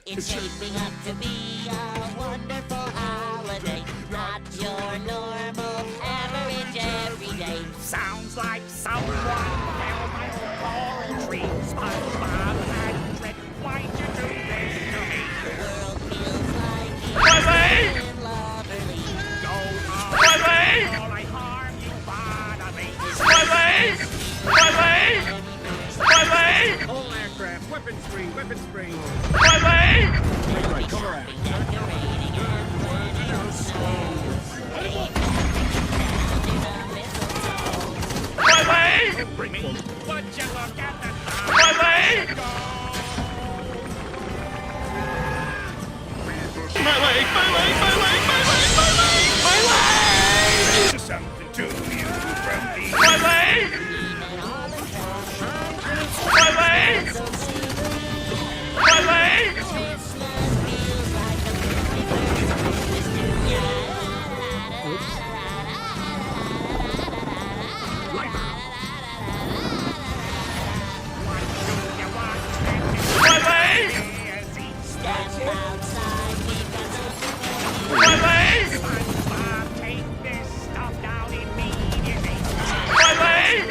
It's shaping up to be a wonderful holiday, not your normal average everyday. Sounds like someone fell my old coral tree. SpongeBob and Patrick, why'd you do this to me? The world feels like it's in loverly. Go on, all I harm you bother me. All aircraft, weapons free, weapons free. Right, come around. Decorating and planning on snow. Hey, Bring me. Would you look at the time? Something to you from me. and all the trash. So Christmas feels like the very first Christmas to you. Step outside, we've got something SpongeBob, take this stuff down immediately.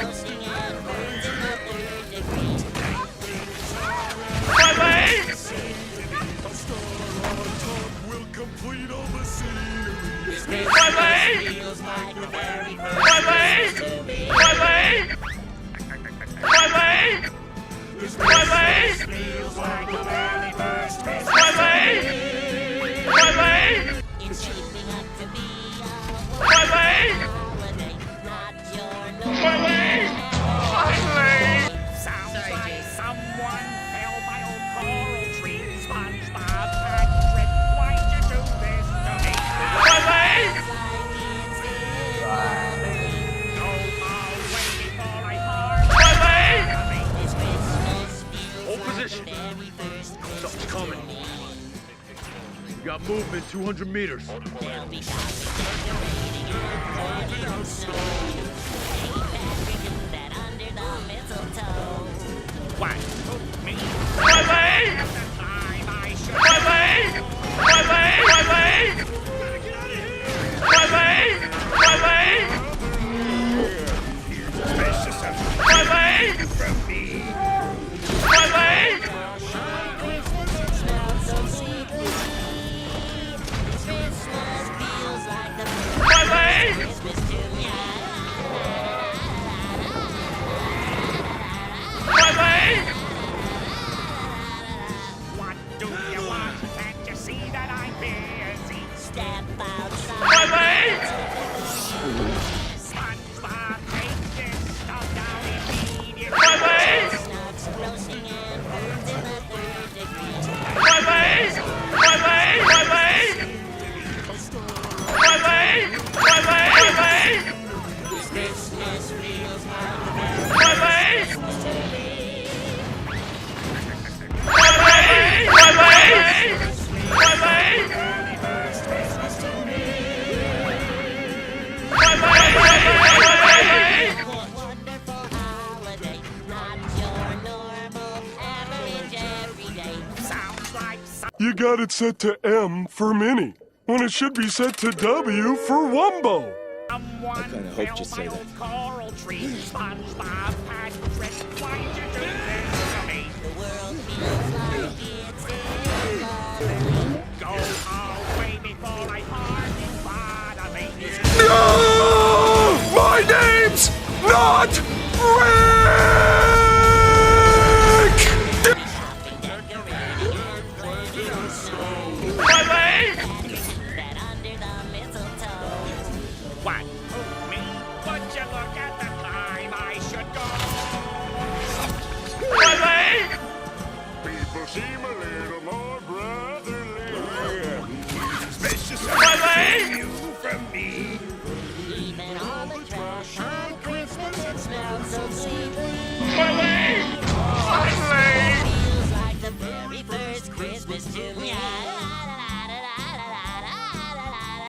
roasting and burns in the third degree. Will complete all the scenery. Feels like the very first Christmas to me. Feels like the very first It's shaping up to be a wonderful holiday, not your normal. Sounds like someone fell my old coral tree. SpongeBob, Patrick, why'd you do this to me? Go away before I harm you. This Christmas feels Hold like position. the very first Christmas Something's coming. to me. We got movement 200 meters. They'll be decorating and planning on snow. Hey, Patrick, do that under the mistletoe. What took me? At the time I should. Here's a special something from me. Christmas smells so sweetly. This Christmas feels like the first Christmas to me. What do you want? Can't you see that I'm busy? Step outside. SpongeBob, take this stuff down immediately. Snugs roasting and burns in the third degree. This Christmas feels like the very first Christmas to me. Wonderful holiday, not your normal average everyday. Sounds like You got it set to M for Minnie, when it should be set to W for Wumbo. someone kinda fell hoped you'd my say old that. coral tree. SpongeBob, Patrick, why'd you do this to me? The world feels like it's in loverly. Go away before I harm you bother me. No! My name's not